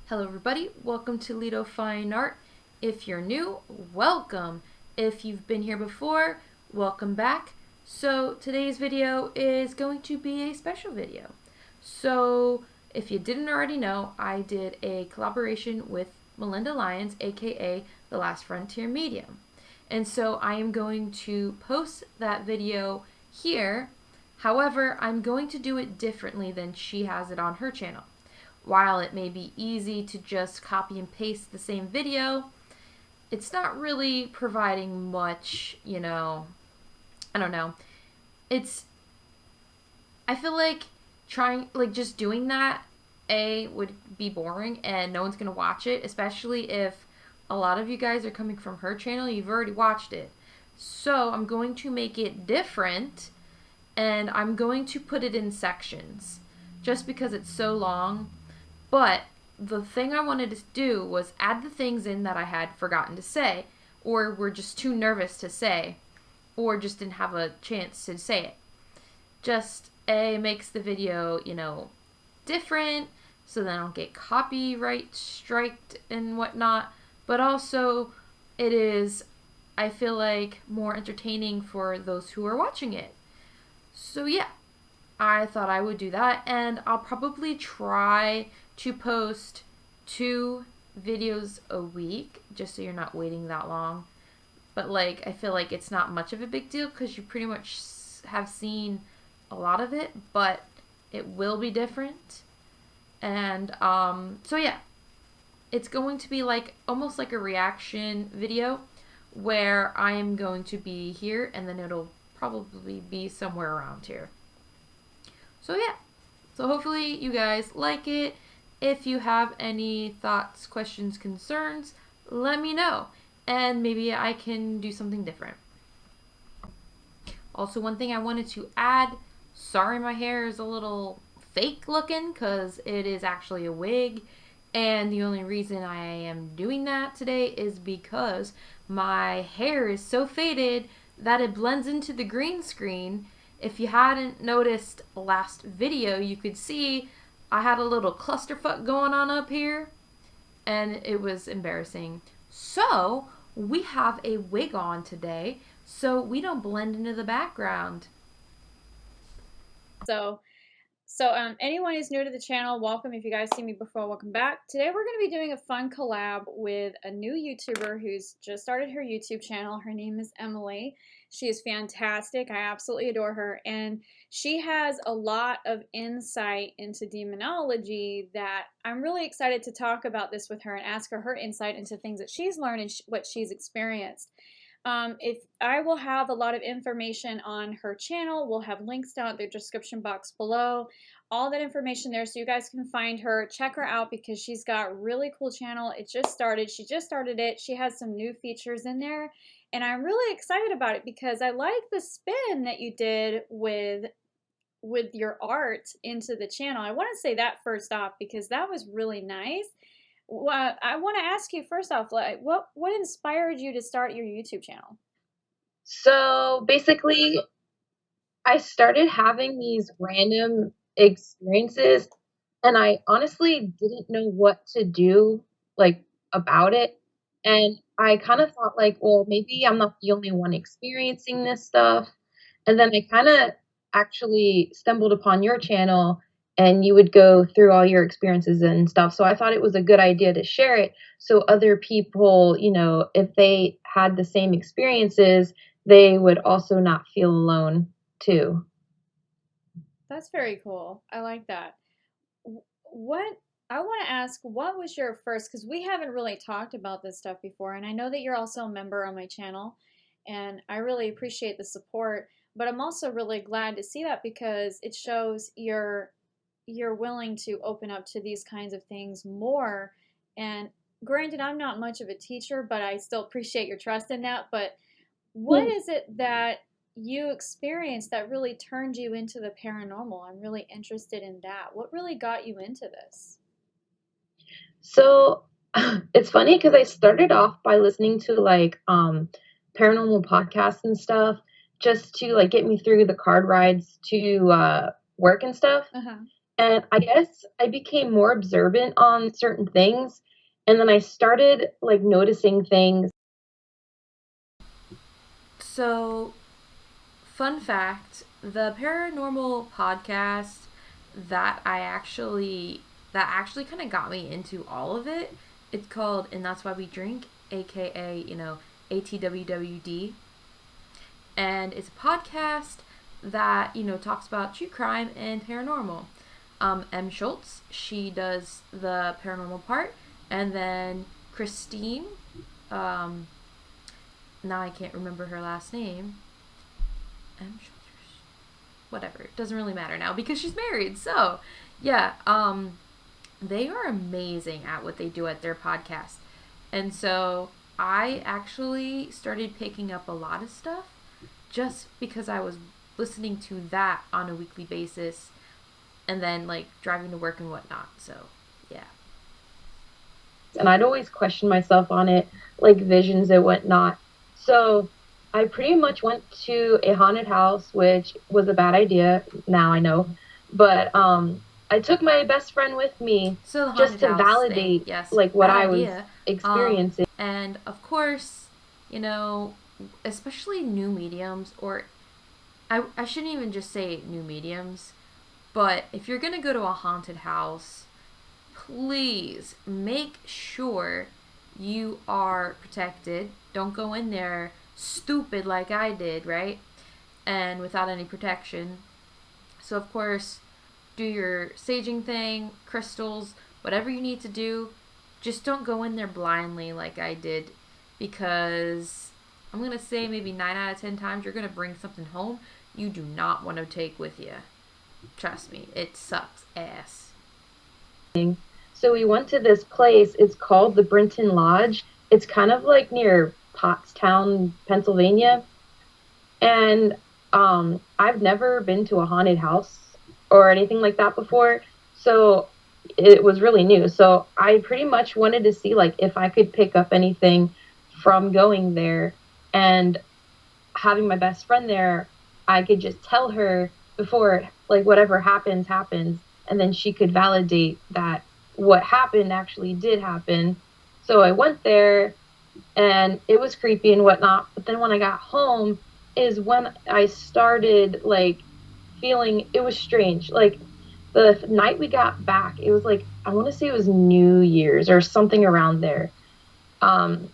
Hello everybody, welcome to Lido Fine Art. If you're new, welcome. If you've been here before, welcome back. So today's video is going to be a special video. So if you didn't already know, I did a collaboration with Melinda Lyons, aka The Last Frontier Medium. And so I am going to post that video here. However, I'm going to do it differently than she has it on her channel. While it may be easy to just copy and paste the same video, it's not really providing much, I don't know. I feel like just doing that, would be boring and no one's going to watch it, especially if a lot of you guys are coming from her channel. You've already watched it. So I'm going to make it different and I'm going to put it in sections just because it's so long. But the thing I wanted to do was add the things in that I had forgotten to say, or were just too nervous to say, or just didn't have a chance to say it. Just makes the video, different, so then I don't get copyright striked and whatnot. But also, it is, I feel like, more entertaining for those who are watching it. So yeah, I thought I would do that, and I'll probably try to post 2 videos a week, just so you're not waiting that long. But I feel like it's not much of a big deal because you pretty much have seen a lot of it, but it will be different. And so yeah, it's going to be almost like a reaction video where I am going to be here and then it'll probably be somewhere around here. So yeah, so hopefully you guys like it. If you have any thoughts, questions, concerns, let me know. And maybe I can do something different. Also, one thing I wanted to add, sorry my hair is a little fake looking because it is actually a wig. And the only reason I am doing that today is because my hair is so faded that it blends into the green screen. If you hadn't noticed last video, you could see I had a little clusterfuck going on up here, and it was embarrassing. So we have a wig on today, so we don't blend into the background. So anyone who's new to the channel, welcome. If you guys see me before, welcome back. Today we're going to be doing a fun collab with a new YouTuber who's just started her YouTube channel. Her name is Emily. She is fantastic. I absolutely adore her. And she has a lot of insight into demonology that I'm really excited to talk about this with her and ask her insight into things that she's learned and what she's experienced. If I will have a lot of information on her channel, we'll have links down at the description box below, all that information there so you guys can find her, check her out because she's got a really cool channel. It just started. She just started it. She has some new features in there and I'm really excited about it because I like the spin that you did with your art into the channel. I want to say that first off because that was really nice. Well, I want to ask you first off, what inspired you to start your YouTube channel? So basically, I started having these random experiences, and I honestly didn't know what to do about it. And I kind of thought well, maybe I'm not the only one experiencing this stuff. And then I kind of actually stumbled upon your channel and you would go through all your experiences and stuff. So I thought it was a good idea to share it so other people, if they had the same experiences, they would also not feel alone too. That's very cool. I like that. What I want to ask, what was your first, because we haven't really talked about this stuff before, and I know that you're also a member on my channel, and I really appreciate the support, but I'm also really glad to see that because it shows you're willing to open up to these kinds of things more. And granted, I'm not much of a teacher, but I still appreciate your trust in that. But what is it that you experienced that really turned you into the paranormal? I'm really interested in that. What really got you into this? So it's funny because I started off by listening to paranormal podcasts and stuff just to get me through the card rides to work and stuff. Uh-huh. And I guess I became more observant on certain things. And then I started like noticing things. So, fun fact, the paranormal podcast that actually kind of got me into all of it, it's called And That's Why We Drink, aka, ATWWD. And it's a podcast that, talks about true crime and paranormal. M. Schultz, she does the paranormal part, and then Christine, um, now I can't remember her last name. M. Schultz, whatever. It doesn't really matter now because she's married. So, yeah, they are amazing at what they do at their podcast. And so I actually started picking up a lot of stuff just because I was listening to that on a weekly basis and then like driving to work and whatnot. So, yeah. And I'd always question myself on it, like visions and whatnot. So I pretty much went to a haunted house, which was a bad idea. Now I know, but I took my best friend with me So the just haunted to house thing, validate yes, like what bad I was idea. experiencing. And of course, especially new mediums, or I shouldn't even just say new mediums, but if you're gonna go to a haunted house, please make sure you are protected. Don't go in there stupid like I did, right? And without any protection. So, of course, do your saging thing, crystals, whatever you need to do. Just don't go in there blindly like I did, because I'm going to say maybe 9 out of 10 times you're going to bring something home you do not want to take with you. Trust me, it sucks ass. So we went to this place. It's called the Brinton Lodge. It's kind of like near Pottstown, Pennsylvania. And I've never been to a haunted house or anything like that before. So it was really new. So I pretty much wanted to see like if I could pick up anything from going there, and having my best friend there, I could just tell her before like whatever happens, and then she could validate that what happened actually did happen. So I went there, and it was creepy and whatnot. But then when I got home is when I started like feeling it was strange. Like the night we got back, it was like I want to say it was New Year's or something around there. Um,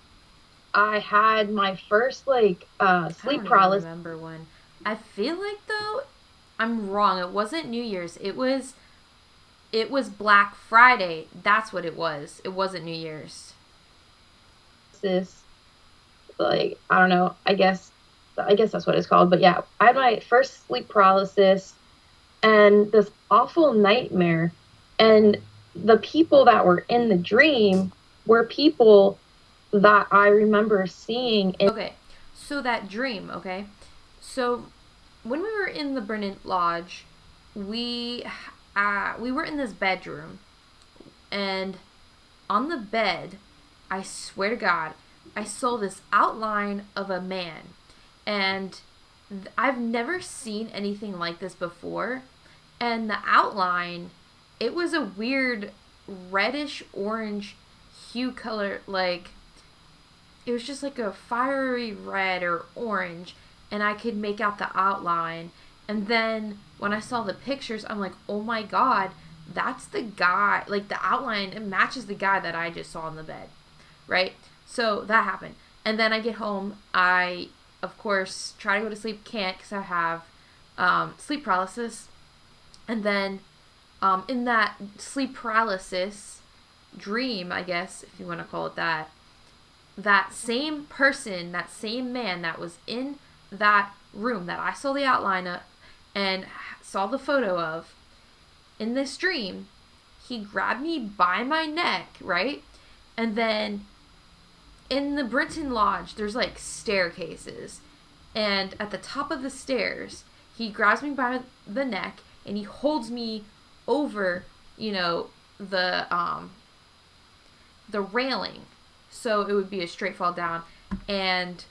I had my first like I sleep don't even paralysis. remember when. I feel like though I'm wrong. It wasn't New Year's. It was Black Friday. That's what it was. It wasn't New Year's. Like I don't know. I guess that's what it's called. But yeah, I had my first sleep paralysis and this awful nightmare. And the people that were in the dream were people that I remember seeing in. Okay. So that dream, okay? So when we were in the Brennan Lodge, we we were in this bedroom, and on the bed, I swear to God, I saw this outline of a man, and I've never seen anything like this before. And the outline, it was a weird reddish orange hue color, like it was just like a fiery red or orange, and I could make out the outline. And then when I saw the pictures, I'm like, oh my God, that's the guy. Like the outline, it matches the guy that I just saw in the bed, right? So that happened. And then I get home. I, of course, try to go to sleep, can't because I have sleep paralysis. And then in that sleep paralysis dream, I guess, if you want to call it that, that same person, that same man that was in that room that I saw the outline of and saw the photo of in this dream, he grabbed me by my neck, right? And then in the Brinton Lodge, there's like staircases. And at the top of the stairs, he grabs me by the neck and he holds me over, the railing, so it would be a straight fall down. And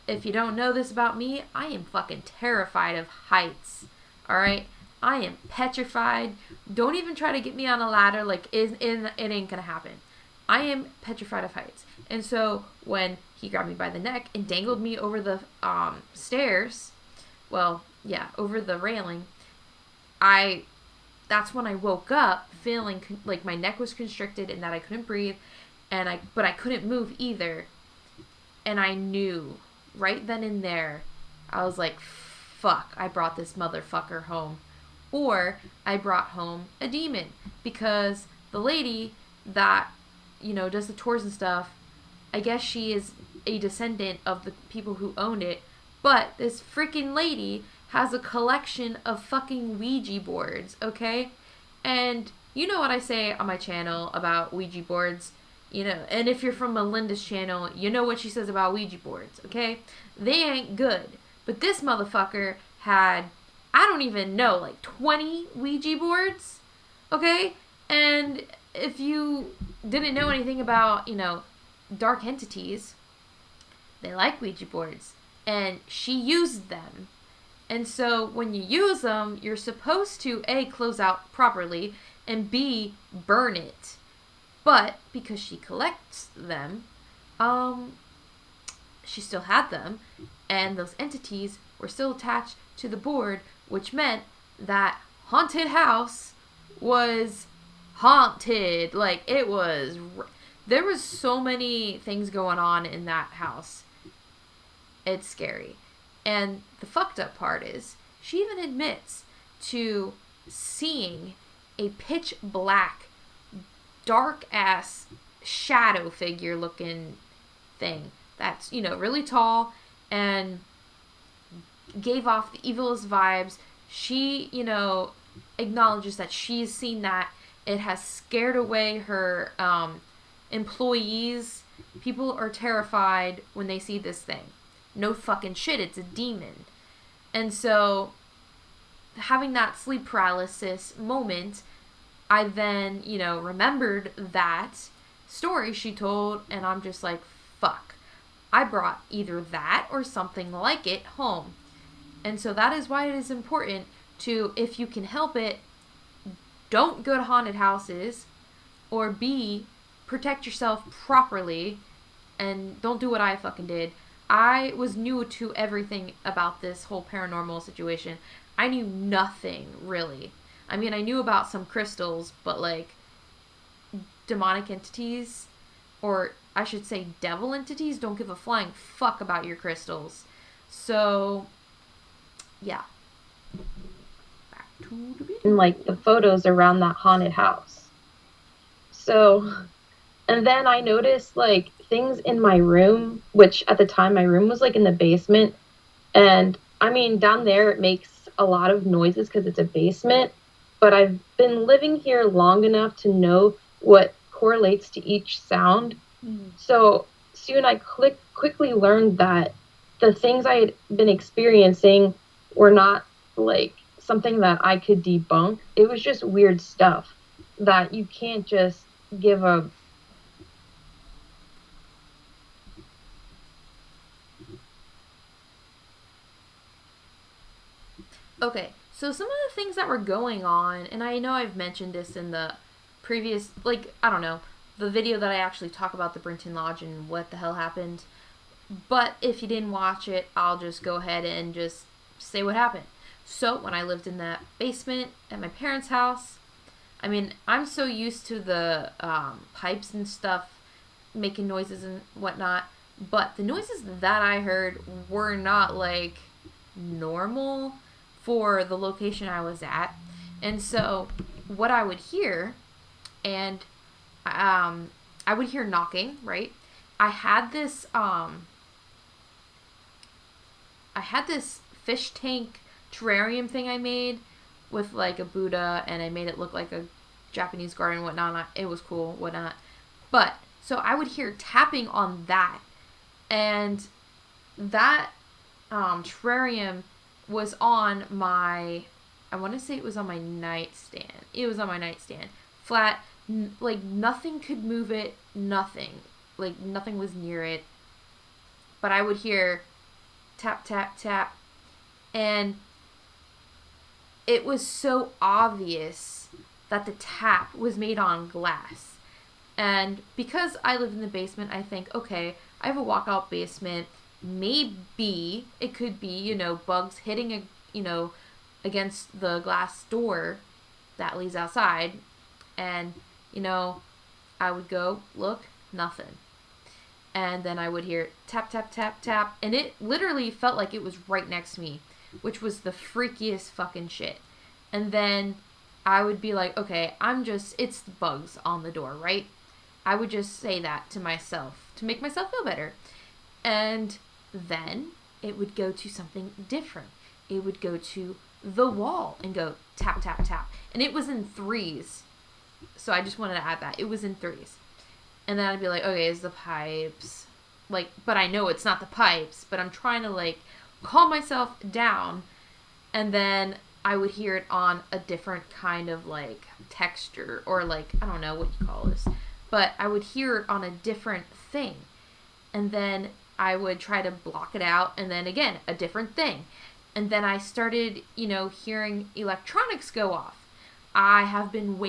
if you don't know this about me, I am fucking terrified of heights. All right, I am petrified. Don't even try to get me on a ladder. Like, it ain't gonna happen. I am petrified of heights. And so when he grabbed me by the neck and dangled me over the stairs, well, yeah, over the railing, that's when I woke up feeling like my neck was constricted and that I couldn't breathe, but I couldn't move either. And I knew right then and there, I was like, fuck, I brought this motherfucker home. Or I brought home a demon, because the lady that, does the tours and stuff, I guess she is a descendant of the people who owned it, but this freaking lady has a collection of fucking Ouija boards, okay? And you know what I say on my channel about Ouija boards, and if you're from Melinda's channel, you know what she says about Ouija boards, okay? They ain't good. But this motherfucker had, I don't even know, like 20 Ouija boards, okay? And if you didn't know anything about, dark entities, they like Ouija boards. And she used them. And so when you use them, you're supposed to A, close out properly, and B, burn it. But because she collects them, she still had them, and those entities were still attached to the board, which meant that haunted house was haunted. Like, it was, there was so many things going on in that house. It's scary. And the fucked up part is, she even admits to seeing a pitch black, dark ass shadow figure looking thing that's, really tall and gave off the evilest vibes. She, acknowledges that she's seen that. It has scared away her employees. People are terrified when they see this thing. No fucking shit, it's a demon. And so, having that sleep paralysis moment, I then, remembered that story she told, and I'm just like, fuck. I brought either that or something like it home. And so that is why it is important to, if you can help it, don't go to haunted houses, or B, protect yourself properly, and don't do what I fucking did. I was new to everything about this whole paranormal situation. I knew nothing, really. I mean, I knew about some crystals, but, like, demonic entities, or I should say devil entities, don't give a flying fuck about your crystals. So, yeah. Back to the beginning. And, like, the photos around that haunted house. So, and then I noticed, like, things in my room, which at the time my room was, like, in the basement. And, I mean, down there it makes a lot of noises because it's a basement. But I've been living here long enough to know what correlates to each sound. Mm. So soon I quickly learned that the things I had been experiencing were not, like, something that I could debunk. It was just weird stuff that you can't just give a... Okay, so some of the things that were going on, and I know I've mentioned this in the previous, like, I don't know, the video that I actually talk about the Brinton Lodge and what the hell happened. But if you didn't watch it, I'll just go ahead and just say what happened. So, when I lived in that basement at my parents' house, I mean, I'm so used to the pipes and stuff making noises and whatnot, but the noises that I heard were not, like, normal for the location I was at. And so what I would hear, and I would hear knocking, right? I had this fish tank terrarium thing I made with, like, a Buddha, and I made it look like a Japanese garden and whatnot. It was cool, whatnot. But so I would hear tapping on that, and that terrarium was on my, I want to say it was on my nightstand. It was on my nightstand. Flat, like, nothing could move it, nothing. Like, nothing was near it. But I would hear tap, tap, tap. And it was so obvious that the tap was made on glass. And because I live in the basement, I think, okay, I have a walkout basement. Maybe it could be, bugs hitting against the glass door that leads outside. And, I would go, look, nothing. And then I would hear tap, tap, tap, tap. And it literally felt like it was right next to me, which was the freakiest fucking shit. And then I would be like, okay, it's the bugs on the door, right? I would just say that to myself to make myself feel better. And then it would go to something different. It would go to the wall and go tap, tap, tap. And it was in threes. So I just wanted to add that. It was in threes. And then I'd be like, okay, it's the pipes. But I know it's not the pipes. But I'm trying to, calm myself down. And then I would hear it on a different kind of, texture. Or, I don't know what you call this. But I would hear it on a different thing. And then I would try to block it out. And then, again, a different thing. And then I started, hearing electronics go off. I have been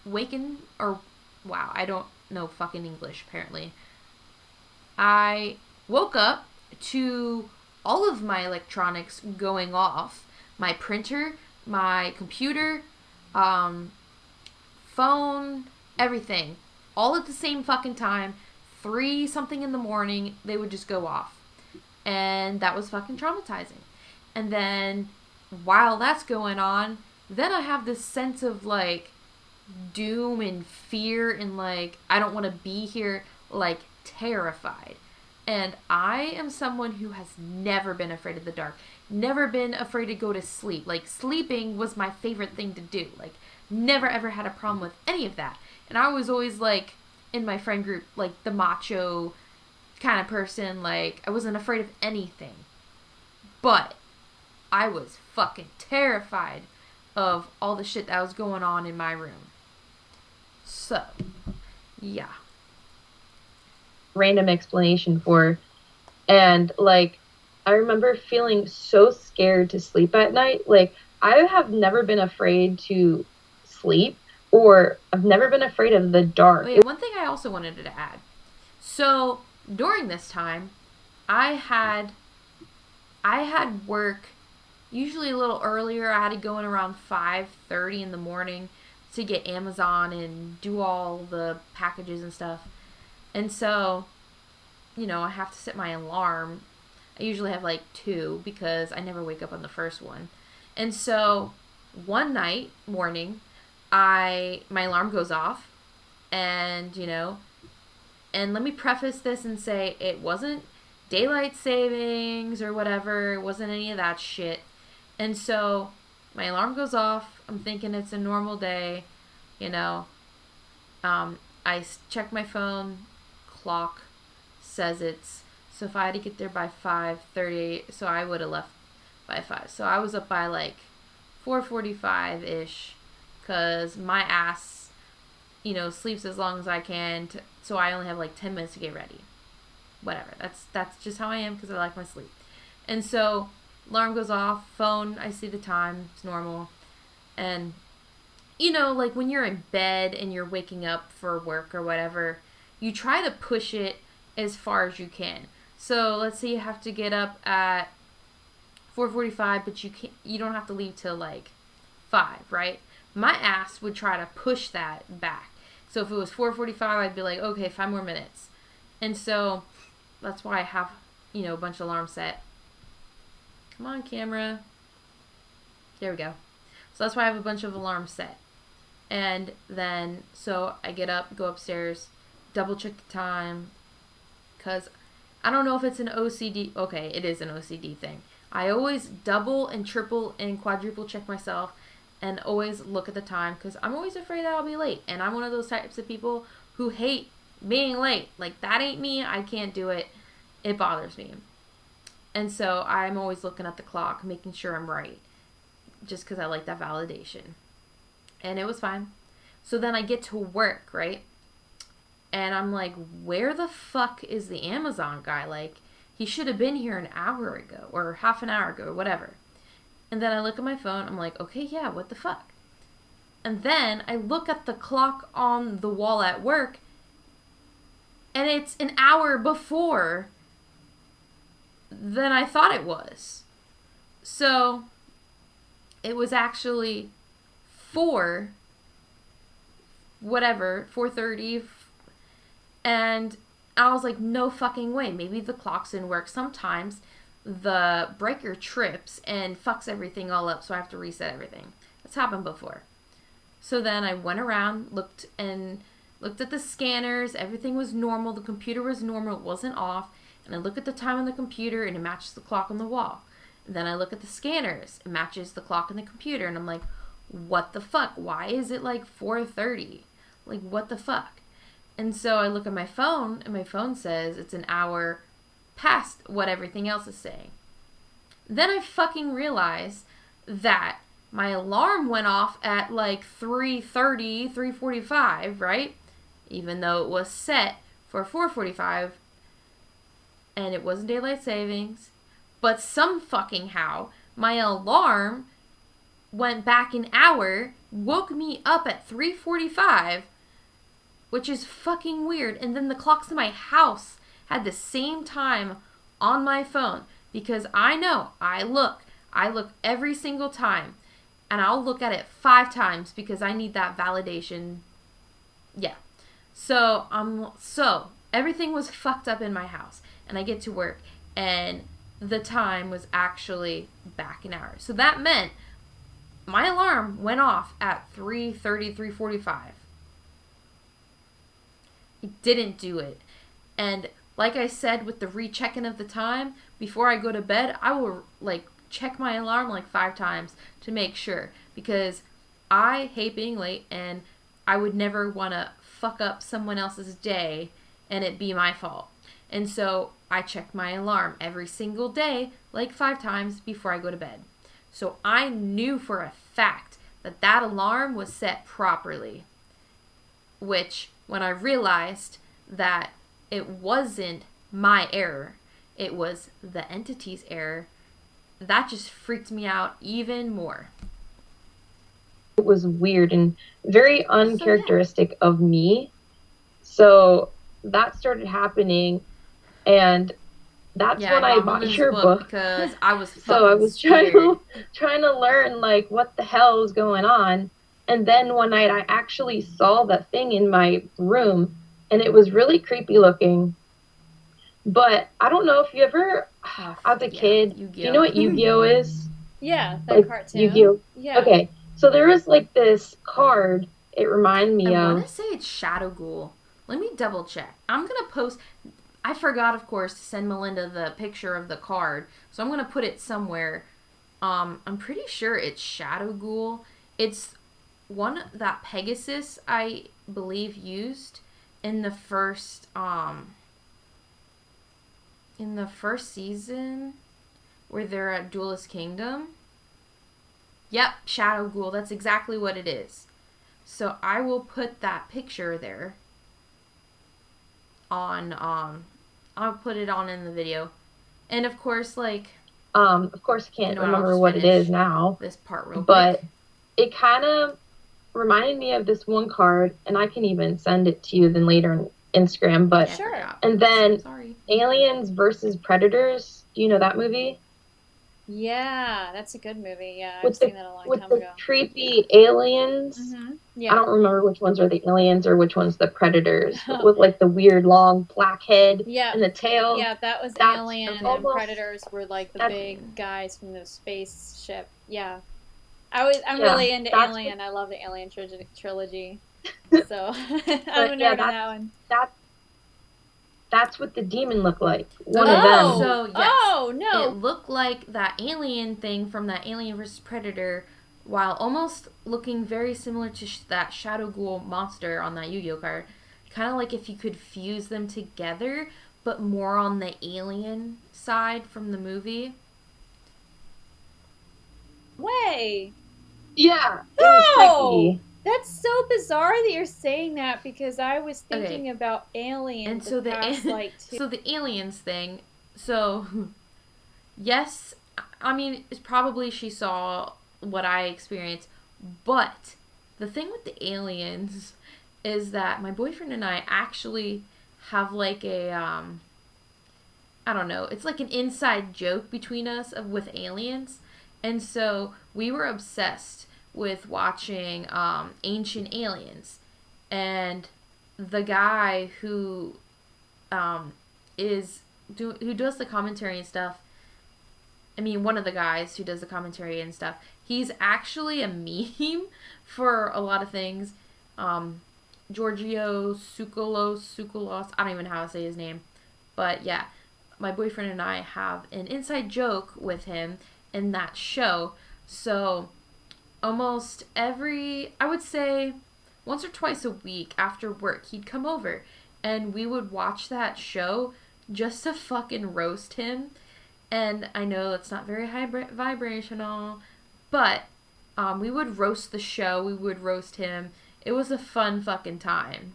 waken, or, wow, I don't know fucking English, apparently. I woke up to all of my electronics going off. My printer, my computer, phone, everything. All at the same fucking time. 3 something in the morning, they would just go off. And that was fucking traumatizing. And then, while that's going on, then I have this sense of, doom and fear and, I don't want to be here, terrified. And I am someone who has never been afraid of the dark. Never been afraid to go to sleep. Sleeping was my favorite thing to do. Never ever had a problem with any of that. And I was always, in my friend group, the macho kind of person. I wasn't afraid of anything. But I was fucking terrified of all the shit that was going on in my room. So, yeah. Random explanation for. And, I remember feeling so scared to sleep at night. I have never been afraid to sleep, or I've never been afraid of the dark. Oh, yeah, one thing I also wanted to add. So, during this time, I had work usually a little earlier. I had to go in around 5:30 in the morning to get Amazon and do all the packages and stuff. And so, I have to set my alarm. I usually have 2 because I never wake up on the first one. And so, one morning, my alarm goes off, and, and let me preface this and say it wasn't daylight savings or whatever. It wasn't any of that shit. And so my alarm goes off. I'm thinking it's a normal day, I check my phone, clock says it's, so if I had to get there by 5:30, so I would have left by 5. So I was up by 4:45-ish, because my ass, sleeps as long as I can, so I only have 10 minutes to get ready. Whatever. That's just how I am, because I like my sleep. And so, alarm goes off, phone, I see the time, it's normal. And, when you're in bed and you're waking up for work or whatever, you try to push it as far as you can. So, let's say you have to get up at 4:45, but you don't have to leave till 5, right? My ass would try to push that back. So if it was 4:45, I'd be like, okay, 5 more minutes. And so that's why I have, a bunch of alarms set. Come on, camera. There we go. So that's why I have a bunch of alarms set. And then, so I get up, go upstairs, double check the time, because I don't know if it's an OCD. Okay, it is an OCD thing. I always double and triple and quadruple check myself and always look at the time, because I'm always afraid that I'll be late. And I'm one of those types of people who hate being late. That ain't me. I can't do it. It bothers me. And so I'm always looking at the clock, making sure I'm right, just because I like that validation. And it was fine. So then I get to work, right? And I'm like, where the fuck is the Amazon guy? He should have been here an hour ago or half an hour ago or whatever. And then I look at my phone. I'm like, okay, yeah, what the fuck? And then I look at the clock on the wall at work, and it's an hour before than I thought it was. So it was actually 4:30, and I was like, no fucking way. Maybe the clocks didn't work. Sometimes the breaker trips and fucks everything all up, so I have to reset everything. That's happened before. So then I went around, looked at the scanners. Everything was normal. The computer was normal. It wasn't off. And I look at the time on the computer, and it matches the clock on the wall. And then I look at the scanners. It matches the clock on the computer. And I'm like, what the fuck? Why is it like 4:30? Like, what the fuck? And so I look at my phone, and my phone says it's an hour past what everything else is saying. Then I fucking realize that my alarm went off at like 3:30, 3:45, right? Even though it was set for 4:45, and it wasn't daylight savings. But some fucking how, my alarm went back an hour, woke me up at 3:45, which is fucking weird. And then the clocks in my house had the same time on my phone, because I know I look every single time, and I'll look at it 5 times because I need that validation. Yeah. So everything was fucked up in my house, and I get to work, and the time was actually back an hour. So that meant my alarm went off at 3:30, 3:45. It didn't do it. And like I said, with the rechecking of the time, before I go to bed, I will like check my alarm like 5 times to make sure, because I hate being late, and I would never want to fuck up someone else's day and it be my fault. And so I check my alarm every single day like 5 times before I go to bed. So I knew for a fact that that alarm was set properly, which when I realized that it wasn't my error, it was the entity's error, that just freaked me out even more. It was weird and very uncharacteristic of me. So that started happening, and that's when I bought your book, because I was so I was trying to learn like what the hell was going on. And then one night I actually saw that thing in my room, and it was really creepy looking. But I don't know if you ever, as a kid, do you know what Yu-Gi-Oh is? Yeah, that like, cartoon. Yu-Gi-Oh. Yeah. Okay, so there was like this card. It reminded me of. I want to say it's Shadow Ghoul. Let me double check. I'm gonna post. I forgot, of course, to send Melinda the picture of the card, so I'm gonna put it somewhere. I'm pretty sure it's Shadow Ghoul. It's one that Pegasus, I believe, used in the first season where they're at Duelist Kingdom. Yep, Shadow Ghoul. That's exactly what it is. So I will put that picture there on I'll put it on in the video. And of course, like of course I can't remember what it is now. This part real but quick. It kind of reminded me of this one card, and I can even send it to you then later on Instagram. But sure. And then Aliens versus Predators. Do you know that movie? Yeah, that's a good movie. Yeah, I've seen that a long time ago. With the creepy aliens. Mm-hmm. Yeah. I don't remember which ones are the aliens or which one's the predators. With like the weird long black head and the tail. Yeah, that was Alien, and Predators were like the big guys from the spaceship. Yeah. I'm really into Alien. I love the Alien trilogy. So I'm a nerd on that one. That's what the demon looked like. One of them. So, yes. Oh, no. It looked like that alien thing from that Alien vs. Predator, while almost looking very similar to that Shadow Ghoul monster on that Yu-Gi-Oh card. Kind of like if you could fuse them together, but more on the alien side from the movie. Way. Yeah. It was creepy. That's so bizarre that you're saying that, because I was thinking about Aliens. And so the aliens thing. So yes, I mean, it's probably she saw what I experienced, but the thing with the aliens is that my boyfriend and I actually have like a I don't know, it's like an inside joke between us with aliens. And so we were obsessed with watching Ancient Aliens. And the guy who um, who does the commentary and stuff, I mean, one of the guys who does the commentary and stuff, he's actually a meme for a lot of things. Um, Giorgio Tsoukalos, I don't even know how to say his name. But yeah, my boyfriend and I have an inside joke with him in that show. So almost I would say once or twice a week after work, he'd come over and we would watch that show just to fucking roast him. And I know that's not very vibrational, but we would roast the show, we would roast him. It was a fun fucking time.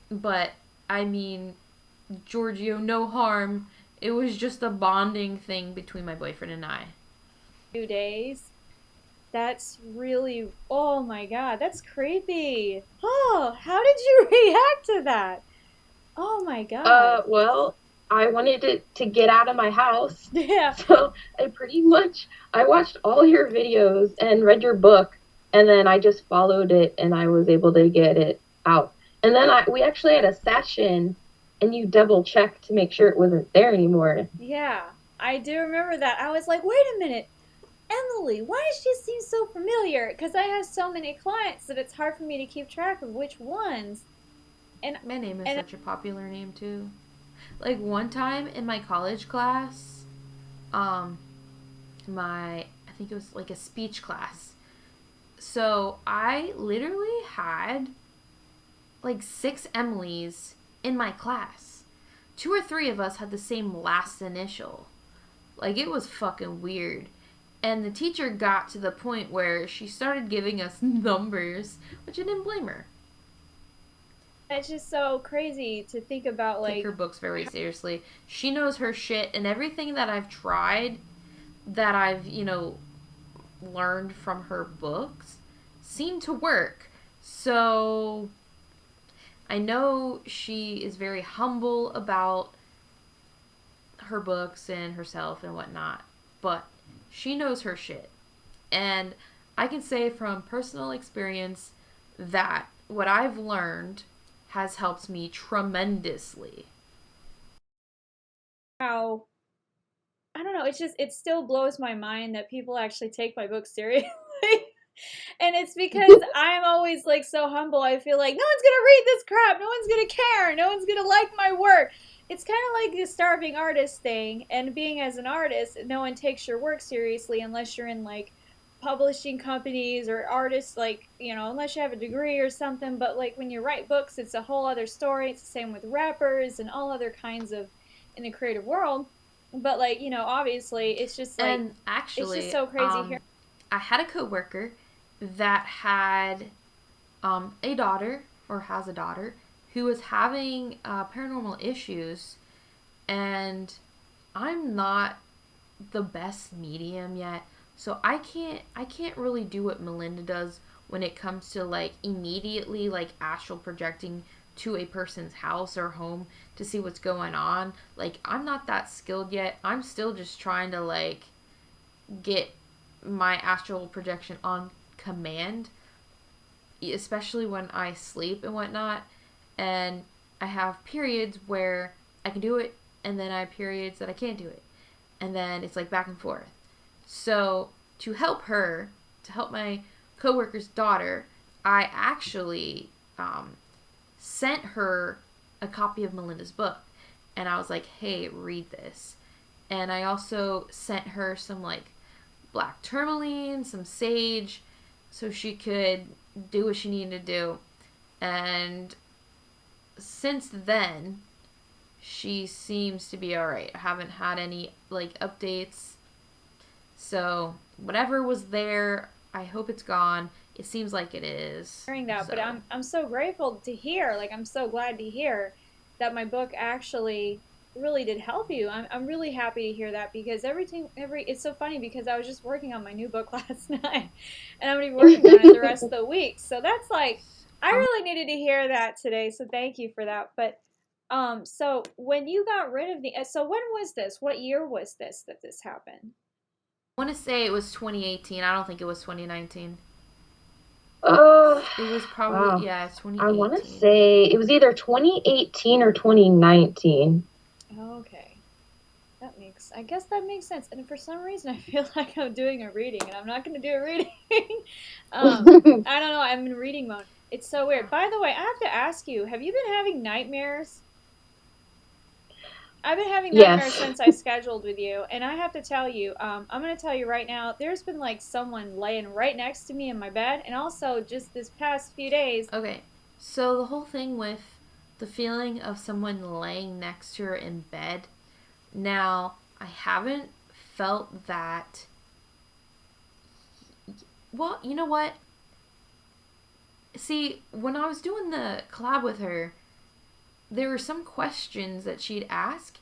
But, I mean, Giorgio, no harm. It was just a bonding thing between my boyfriend and I. 2 days. That's really, oh my god, that's creepy. Oh, how did you react to that? Oh my god. Well, I wanted to get out of my house. Yeah. So I watched all your videos and read your book, and then I just followed it and I was able to get it out. And then we actually had a session and you double checked to make sure it wasn't there anymore. Yeah, I do remember that. I was like, wait a minute, Emily, why does she seem so familiar? Because I have so many clients that it's hard for me to keep track of which ones. And My name is and such a popular name too. Like one time in my college class, um, I think it was like a speech class. So I literally had like 6 Emilys in my class. 2 or 3 of us had the same last initial. Like it was fucking weird. And the teacher got to the point where she started giving us numbers, which I didn't blame her. it's just so crazy to think about, Take like, her books very seriously. She knows her shit, and everything that I've tried, that I've, learned from her books, seem to work. So I know she is very humble about her books and herself and whatnot, but she knows her shit. And I can say from personal experience that what I've learned has helped me tremendously. how, I don't know, it still blows my mind that people actually take my book seriously. And it's because I'm always like so humble. I feel like no one's gonna read this crap. No one's gonna care. No one's gonna like my work. It's kind of like the starving artist thing. And being as an artist, no one takes your work seriously unless you're in like publishing companies or artists, like, unless you have a degree or something. But like when you write books, it's a whole other story. It's the same with rappers and all other kinds of in the creative world. But like, obviously, it's just like And it's just actually, so crazy here. I had a coworker that had a daughter, or has a daughter, who was having paranormal issues, and I'm not the best medium yet, so I can't really do what Melinda does when it comes to like immediately like astral projecting to a person's house or home to see what's going on. Like I'm not that skilled yet. I'm still just trying to like get my astral projection on command, especially when I sleep and whatnot. And I have periods where I can do it, and then I have periods that I can't do it. And then it's like back and forth. So to help her, to help my coworker's daughter, I actually sent her a copy of Melinda's book. And I was like, hey, read this. And I also sent her some like black tourmaline, some sage, so she could do what she needed to do. And since then, she seems to be alright. I haven't had any like updates. So whatever was there, I hope it's gone. It seems like it is. Hearing that, So but I'm so grateful to hear. Like, I'm so glad to hear that my book actually really did help you. I'm really happy to hear that because it's so funny because I was just working on my new book last night and I'm going to be working on it the rest of the week. So that's like I Um, really needed to hear that today. So thank you for that. But so when you got rid of the so when was this? What year was this that this happened? I want to say it was 2018. I don't think it was 2019. Oh, It was probably, wow. yeah, it's I want to 2018. say it was either 2018 or 2019. Okay. I guess that makes sense. And for some reason, I feel like I'm doing a reading, and I'm not going to do a reading. I don't know. I'm in reading mode. It's so weird. By the way, I have to ask you, have you been having nightmares? I've been having nightmares Yes. since I scheduled with you, and I have to tell you, I'm going to tell you right now, there's been like someone laying right next to me in my bed, and also just this past few days. Okay, so the whole thing with the feeling of someone laying next to her in bed, now, I haven't felt that. Well, you know what? See, when I was doing the collab with her, there were some questions that she'd ask,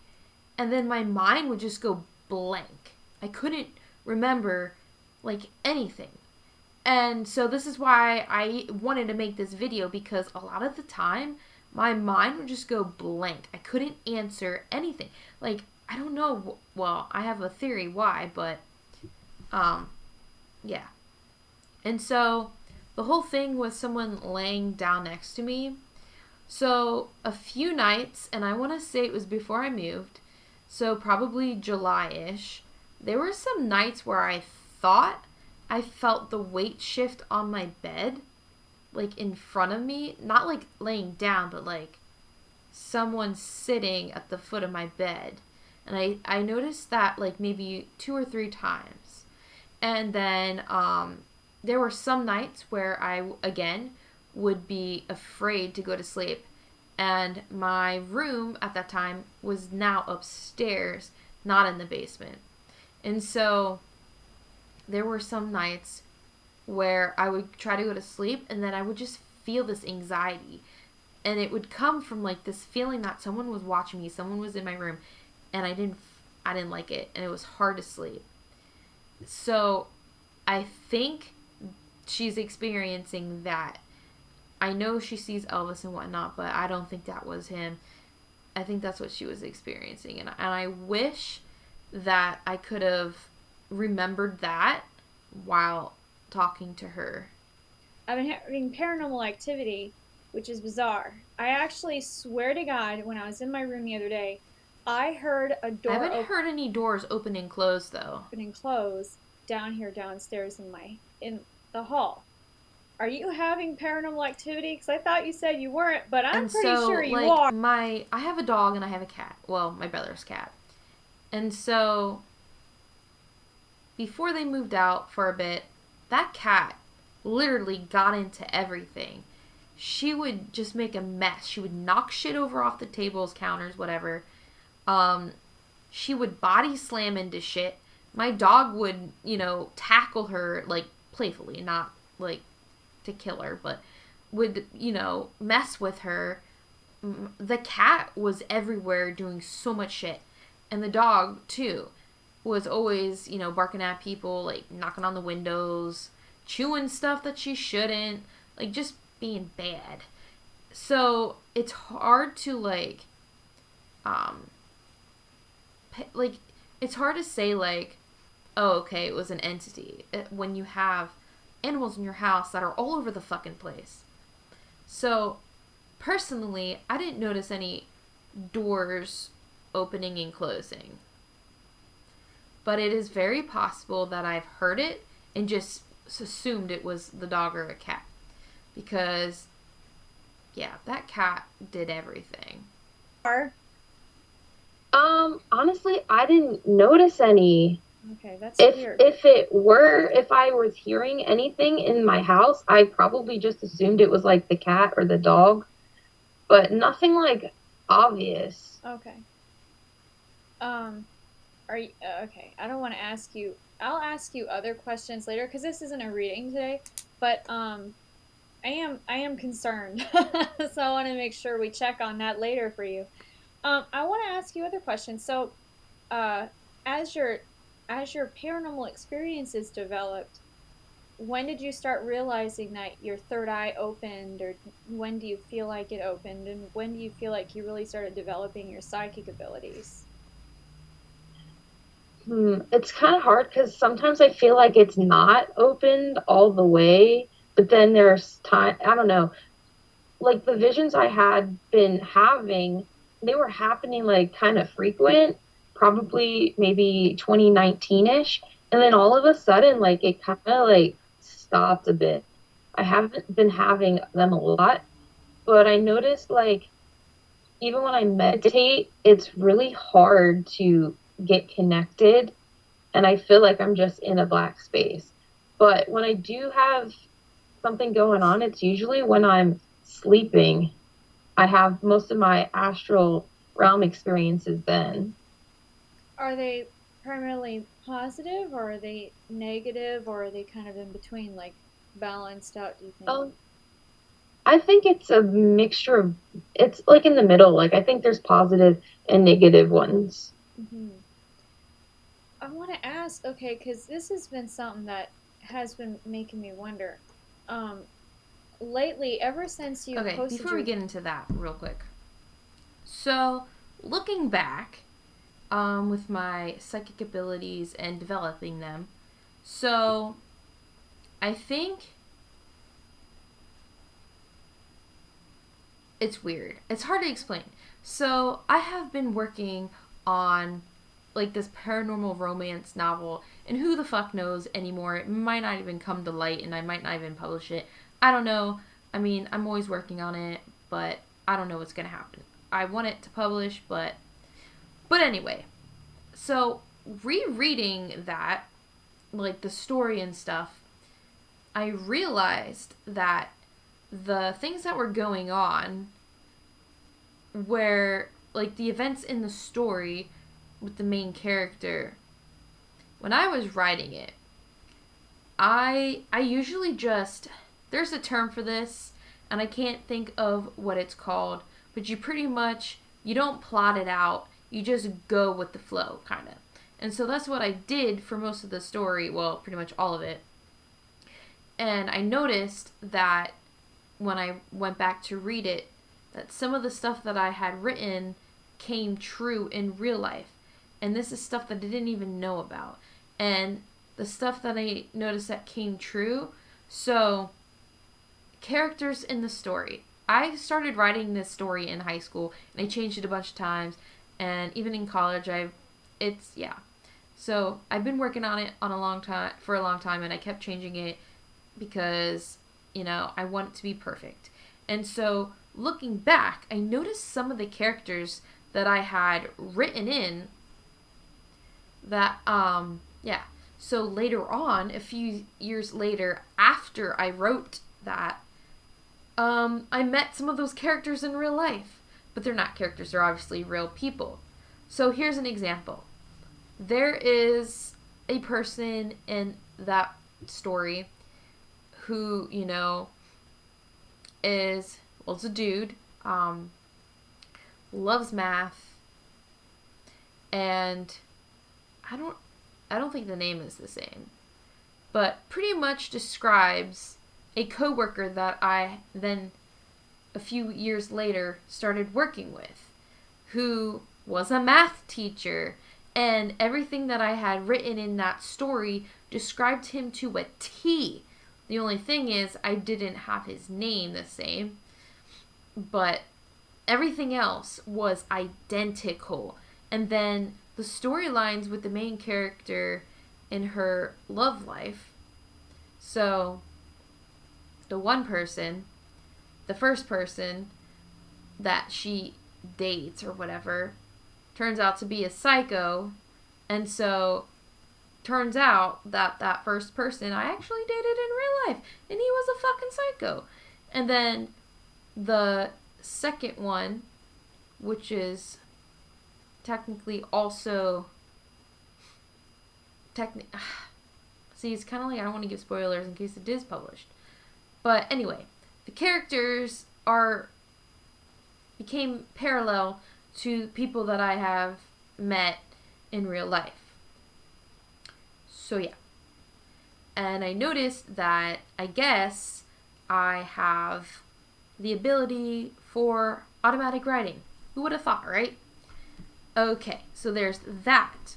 and then my mind would just go blank. I couldn't remember, like, anything. And so this is why I wanted to make this video, because a lot of the time my mind would just go blank. I couldn't answer anything. Like, I don't know, well, I have a theory why, but um yeah. And so the whole thing was someone laying down next to me. So a few nights, and I want to say it was before I moved, so probably July-ish, there were some nights where I thought I felt the weight shift on my bed, like in front of me. Not like laying down, but like someone sitting at the foot of my bed. And I noticed that like maybe 2 or 3 times. And then there were some nights where I, again, would be afraid to go to sleep. And my room at that time was now upstairs, not in the basement. And so there were some nights where I would try to go to sleep and then I would just feel this anxiety. And it would come from like this feeling that someone was watching me, someone was in my room, and I didn't like it, and it was hard to sleep. So I think she's experiencing that. I know she sees Elvis and whatnot, but I don't think that was him. I think that's what she was experiencing. And I wish that I could have remembered that while talking to her. I've been having paranormal activity, which is bizarre. I actually swear to God, when I was in my room the other day, I heard a I door haven't open heard any doors open and close though. and close down here downstairs in the hall. Are you having paranormal activity? Because I thought you said you weren't, but I'm And pretty so sure you like are. I have a dog and I have a cat. Well, my brother's cat. And so before they moved out for a bit, that cat literally got into everything. She would just make a mess. She would knock shit over off the tables, counters, whatever. Um, she would body slam into shit. My dog would, tackle her, like, playfully, not, like, to kill her, but would, mess with her. The cat was everywhere doing so much shit. And the dog, too, was always, barking at people, like, knocking on the windows, chewing stuff that she shouldn't, like, just being bad. So it's hard to, um, like, it's hard to say, like, oh, okay, it was an entity when you have animals in your house that are all over the fucking place. So, personally, I didn't notice any doors opening and closing. But it is very possible that I've heard it and just assumed it was the dog or a cat. Because, yeah, that cat did everything. Honestly, I didn't notice any. Okay, that's If weird. if I was hearing anything in my house, I probably just assumed it was like the cat or the dog, but nothing like obvious. Okay. Are you okay? I don't want to ask you. I'll ask you other questions later because this isn't a reading today. But I am concerned, so I want to make sure we check on that later for you. I want to ask you other questions. So, uh, as your paranormal experiences developed, when did you start realizing that your third eye opened, or when do you feel like it opened, and when do you feel like you really started developing your psychic abilities? It's kind of hard because sometimes I feel like it's not opened all the way, but then there's time, I don't know, like the visions I had been having, they were happening like kind of frequent, probably maybe 2019-ish. And then all of a sudden, like it kind of like stopped a bit. I haven't been having them a lot, but I noticed like even when I meditate, it's really hard to get connected. And I feel like I'm just in a black space. But when I do have something going on, it's usually when I'm sleeping. I have most of my astral realm experiences then. Are they primarily positive, or are they negative, or are they kind of in between, like balanced out, do you think? Um, I think it's a mixture of, it's like in the middle. Like I think there's positive and negative ones. Hmm. I want to ask, okay, because this has been something that has been making me wonder. Um, lately, ever since you Okay, posted before we your, get into that, real quick. So, looking back, with my psychic abilities and developing them, so I think it's weird. It's hard to explain. So, I have been working on like this paranormal romance novel, and who the fuck knows anymore? It might not even come to light, and I might not even publish it. I don't know. I mean, I'm always working on it, but I don't know what's gonna happen. I want it to publish, but anyway. So rereading that, like the story and stuff, I realized that the things that were going on where like the events in the story with the main character, when I was writing it, I usually just, there's a term for this and I can't think of what it's called, but you pretty much, you don't plot it out, you just go with the flow kind of. And so that's what I did for most of the story, well, pretty much all of it. And I noticed that when I went back to read it, that some of the stuff that I had written came true in real life. And this is stuff that I didn't even know about. And the stuff that I noticed that came true. So, characters in the story. I started writing this story in high school and I changed it a bunch of times. And even in college, yeah. So, I've been working on it on a long time, for a long time, and I kept changing it because, I want it to be perfect. And so, looking back, I noticed some of the characters that I had written in that, yeah. So later on, a few years later, after I wrote that, I met some of those characters in real life. But they're not characters, they're obviously real people. So here's an example. There is a person in that story who, is, well, it's a dude, loves math, and I don't I don't think the name is the same, but pretty much describes a coworker that I then a few years later started working with, who was a math teacher, and everything that I had written in that story described him to a T. The only thing is I didn't have his name the same, but everything else was identical. And then the storylines with the main character in her love life. So, the one person, the first person that she dates or whatever, turns out to be a psycho. And so, turns out that that first person I actually dated in real life, and he was a fucking psycho. And then the second one, which is technically also see, it's kind of like I don't want to give spoilers in case it is published. But anyway, the characters are became parallel to people that I have met in real life. So yeah. And I noticed that I guess I have the ability for automatic writing. Who would have thought, right? Okay, so there's that.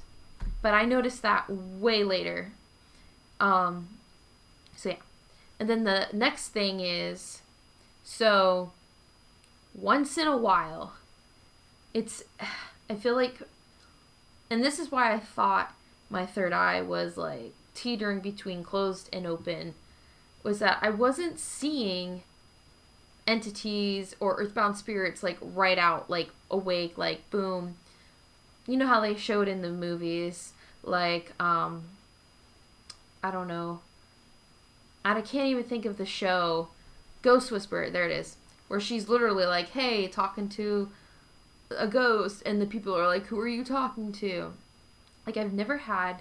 But I noticed that way later. So yeah. And then the next thing is, so once in a while, I feel like, and this is why I thought my third eye was like teetering between closed and open, was that I wasn't seeing entities or earthbound spirits like right out, like awake, like boom. You know how they showed in the movies, like, I don't know. I can't even think of the show. Ghost Whisperer, there it is. Where she's literally like, hey, talking to a ghost, and the people are like, who are you talking to? Like, I've never had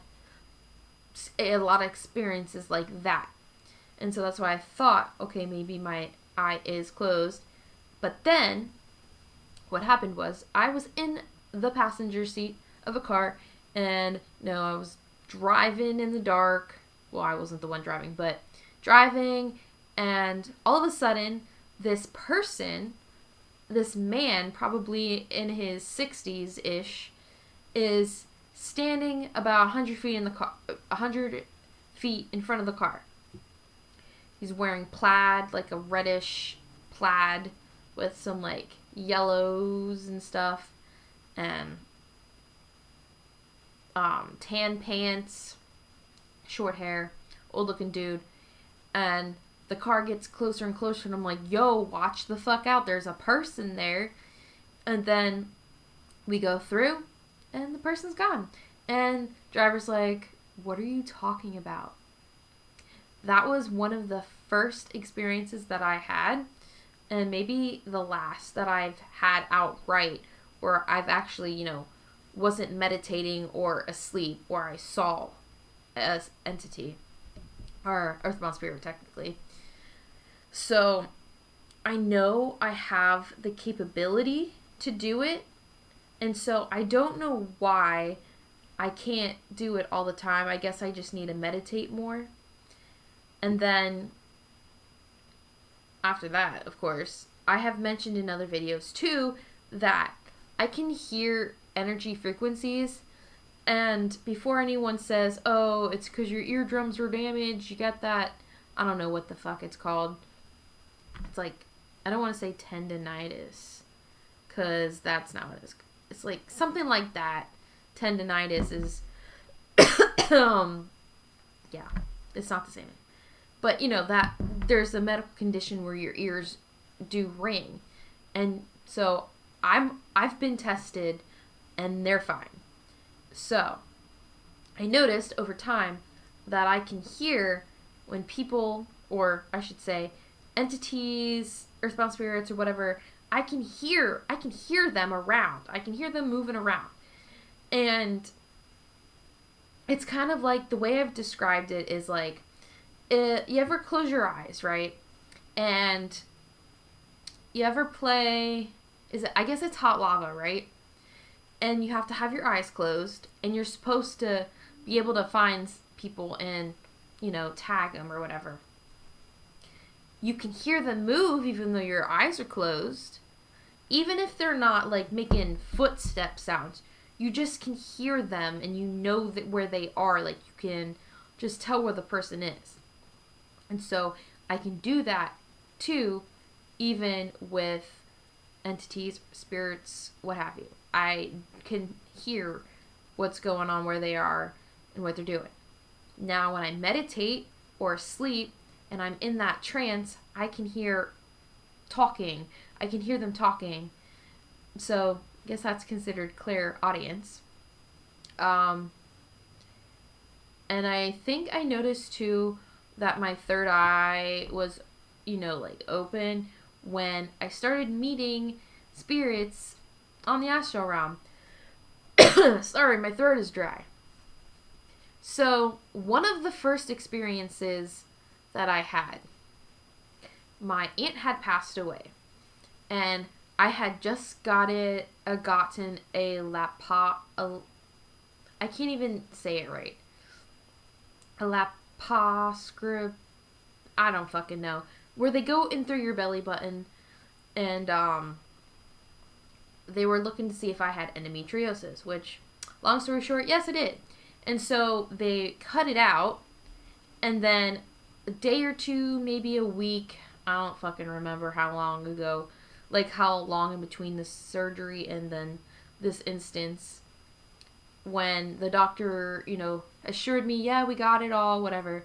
a lot of experiences like that. And so that's why I thought, okay, maybe my eye is closed. But then, what happened was, I was in the passenger seat of a car, and no, I was driving in the dark. Well, I wasn't the one driving, but driving, and all of a sudden, this person, this man, probably in his 60s-ish, is standing about 100 feet in the car, 100 feet in front of the car. He's wearing plaid, like a reddish plaid with some like yellows and stuff, and tan pants, short hair, old looking dude. And the car gets closer and closer, and I'm like, yo, watch the fuck out, there's a person there. And then we go through, and the person's gone. And driver's like, what are you talking about? That was one of the first experiences that I had, and maybe the last that I've had outright, where I've actually, wasn't meditating or asleep, or I saw an entity, or earthbound spirit technically. So I know I have the capability to do it, and so I don't know why I can't do it all the time. I guess I just need to meditate more. And then after that, of course, I have mentioned in other videos too that I can hear energy frequencies. And before anyone says, oh, it's because your eardrums were damaged, you got that, I don't know what the fuck it's called. It's like, I don't want to say tendinitis, because that's not what it is. It's like something like that. Tendinitis is, yeah, it's not the same. But, that there's a medical condition where your ears do ring. And so I've been tested, and they're fine. So I noticed over time that I can hear when people, or I should say entities, earthbound spirits or whatever, I can hear them around. I can hear them moving around. And it's kind of like, the way I've described it is like, you ever close your eyes, right? And you ever play, I guess it's Hot Lava, right? And you have to have your eyes closed, and you're supposed to be able to find people and, tag them or whatever. You can hear them move even though your eyes are closed. Even if they're not like making footstep sounds, you just can hear them, and you know that where they are. Like, you can just tell where the person is. And so I can do that too, even with entities, spirits, what have you. I can hear what's going on, where they are, and what they're doing. Now, when I meditate or sleep and I'm in that trance, I can hear talking. I can hear them talking. So I guess that's considered clairaudience. And I think I noticed too that my third eye was, like open when I started meeting spirits on the astral realm. Sorry, my throat is dry. So, one of the first experiences that I had, my aunt had passed away. And I had just gotten a laptop. I can't even say it right. A laparoscopy. I don't fucking know. Where they go in through your belly button, and they were looking to see if I had endometriosis, which, long story short, yes, I did. And so they cut it out, and then a day or two, maybe a week, I don't fucking remember how long ago, like how long in between the surgery and then this instance, when the doctor, assured me, yeah, we got it all, whatever.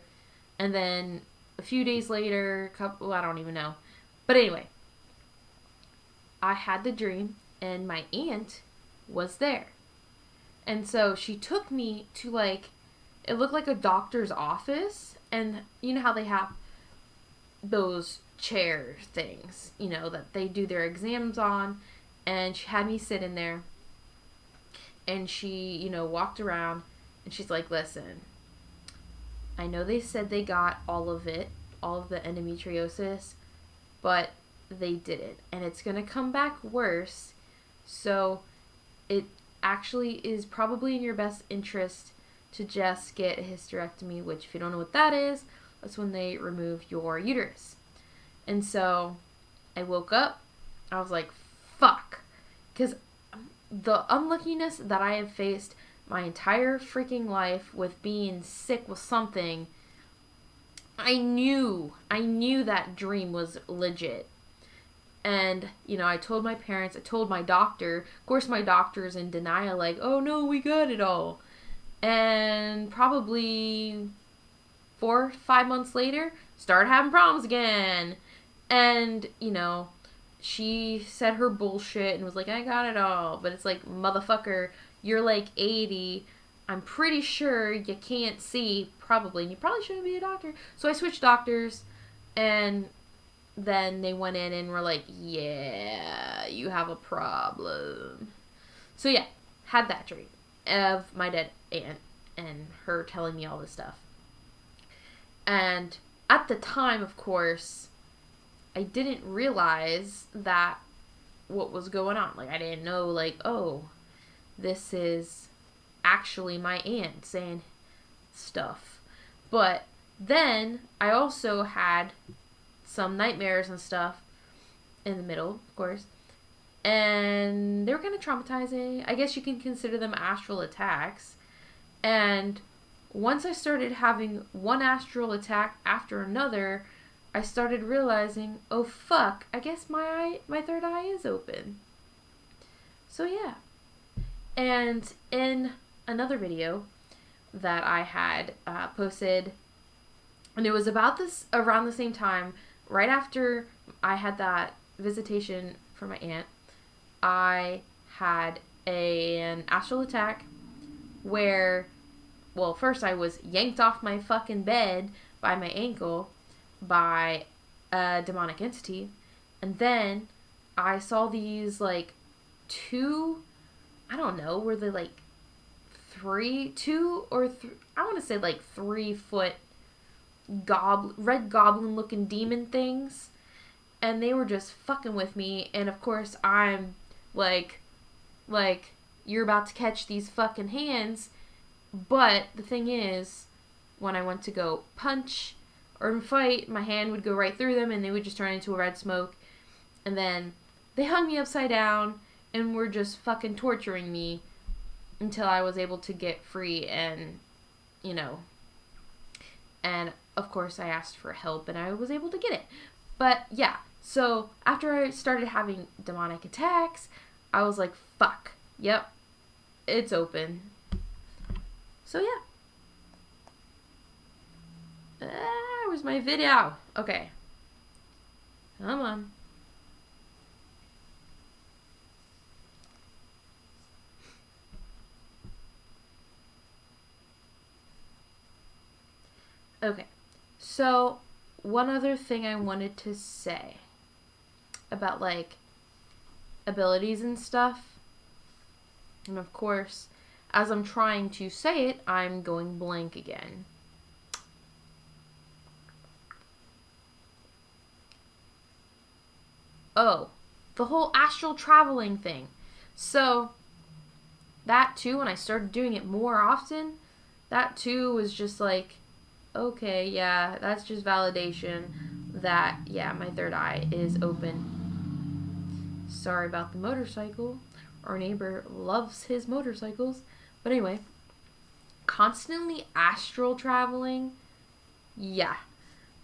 And then a few days later, I don't even know. But anyway, I had the dream, and my aunt was there. And so she took me to, like, it looked like a doctor's office. And you know how they have those chair things, that they do their exams on. And she had me sit in there. And she, walked around. And she's like, listen, I know they said they got all of it, all of the endometriosis, but they didn't. And it's going to come back worse. So it actually is probably in your best interest to just get a hysterectomy, which, if you don't know what that is, that's when they remove your uterus. And so I woke up. I was like, fuck. Because the unluckiness that I have faced my entire freaking life with being sick with something, I knew that dream was legit. And, I told my parents, I told my doctor. Of course, my doctor's in denial, like, oh no, we got it all. And probably 4 or 5 months later, started having problems again. And, she said her bullshit and was like, I got it all. But it's like, motherfucker, you're like 80. I'm pretty sure you can't see, probably. And you probably shouldn't be a doctor. So I switched doctors, and then they went in and were like, yeah, you have a problem. So yeah, had that dream of my dead aunt and her telling me all this stuff. And at the time, of course, I didn't realize that what was going on. Like, I didn't know, like, oh, this is actually my aunt saying stuff. But then I also had some nightmares and stuff in the middle, of course. And they were kind of traumatizing. I guess you can consider them astral attacks. And once I started having one astral attack after another, I started realizing, oh fuck, I guess my third eye is open. So yeah. And in another video that I had posted, and it was about this around the same time, right after I had that visitation from my aunt, I had an astral attack where, well, first I was yanked off my fucking bed by my ankle by a demonic entity, and then I saw these, like, two, I don't know, were they like 2 or 3, I want to say like 3-foot red goblin looking demon things, and they were just fucking with me. And of course I'm like you're about to catch these fucking hands. But the thing is, when I went to go punch or fight, my hand would go right through them and they would just turn into a red smoke. And then they hung me upside down and were just fucking torturing me until I was able to get free. And and of course I asked for help and I was able to get it. But yeah, so after I started having demonic attacks, I was like, fuck, yep, it's open. So yeah. Where's my video? Okay. Come on. Okay. So, one other thing I wanted to say about, like, abilities and stuff. And of course, as I'm trying to say it, I'm going blank again. Oh, the whole astral traveling thing. So that too, when I started doing it more often, that too was just like, okay, yeah, that's just validation that, yeah, my third eye is open. Sorry about the motorcycle. Our neighbor loves his motorcycles. But anyway, constantly astral traveling, yeah.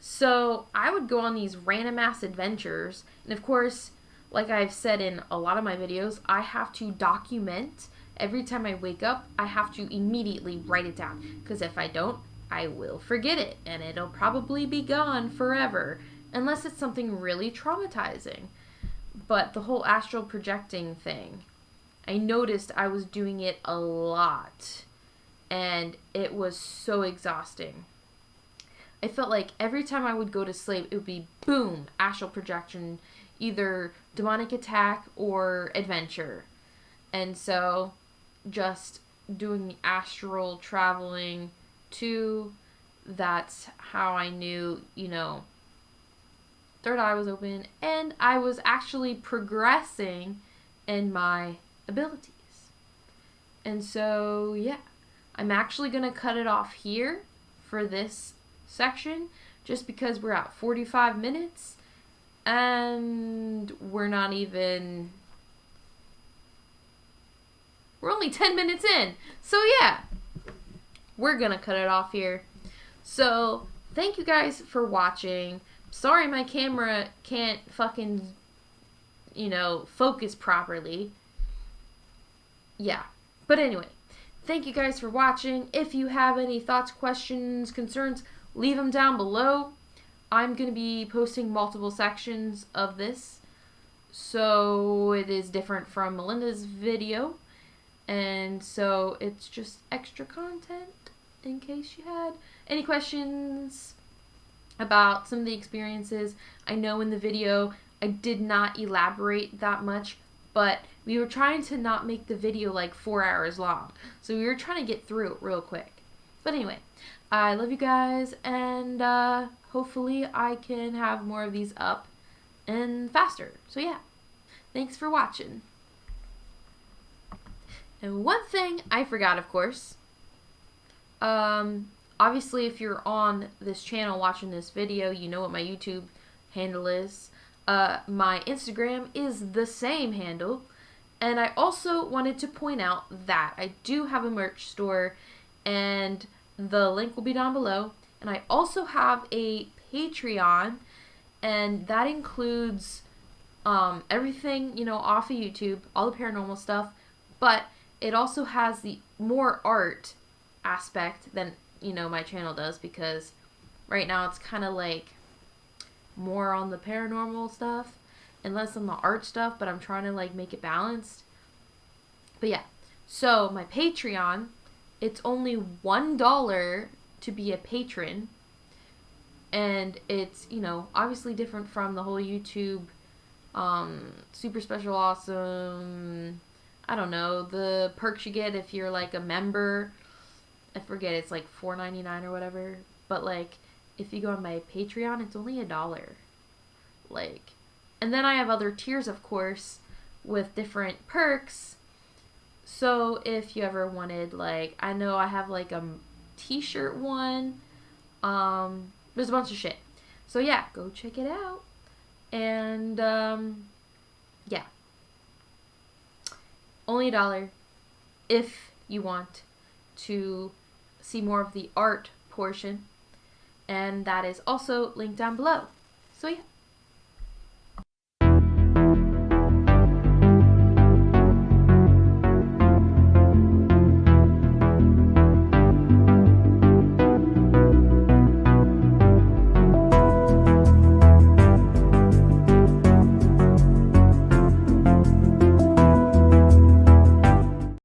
So I would go on these random ass adventures. And of course, like I've said in a lot of my videos, I have to document every time I wake up. I have to immediately write it down. Because if I don't, I will forget it. And it'll probably be gone forever. Unless it's something really traumatizing. But the whole astral projecting thing, I noticed I was doing it a lot. And it was so exhausting. I felt like every time I would go to sleep, it would be boom, astral projection, either demonic attack or adventure. And so just doing the astral traveling too, that's how I knew, third eye was open and I was actually progressing in my abilities. And so, yeah, I'm actually going to cut it off here for this section just because we're at 45 minutes and we're only 10 minutes in. So yeah, we're gonna cut it off here. So thank you guys for watching. Sorry my camera can't fucking focus properly. Yeah, but anyway, thank you guys for watching. If you have any thoughts, questions, concerns, leave them down below. I'm going to be posting multiple sections of this, so it is different from Melinda's video, and so it's just extra content in case you had any questions about some of the experiences. I know in the video I did not elaborate that much, but we were trying to not make the video like 4 hours long, so we were trying to get through it real quick. But anyway, I love you guys, and hopefully I can have more of these up and faster. So yeah, thanks for watching. And one thing I forgot, of course, obviously if you're on this channel watching this video, you know what my YouTube handle is. My Instagram is the same handle. And I also wanted to point out that I do have a merch store, and the link will be down below. And I also have a Patreon, and that includes everything, off of YouTube, all the paranormal stuff, but it also has the more art aspect than, my channel does, because right now it's kind of like more on the paranormal stuff and less on the art stuff, but I'm trying to like make it balanced. But yeah, so my Patreon, it's only $1 to be a patron, and it's, obviously different from the whole YouTube super special awesome, I don't know, the perks you get if you're like a member. I forget, it's like $4.99 or whatever, but like if you go on my Patreon, it's only $1. Like, and then I have other tiers, of course, with different perks. So if you ever wanted, like, I know I have like a t-shirt one, there's a bunch of shit. So yeah, go check it out. And yeah, only $1 if you want to see more of the art portion, and that is also linked down below. So yeah,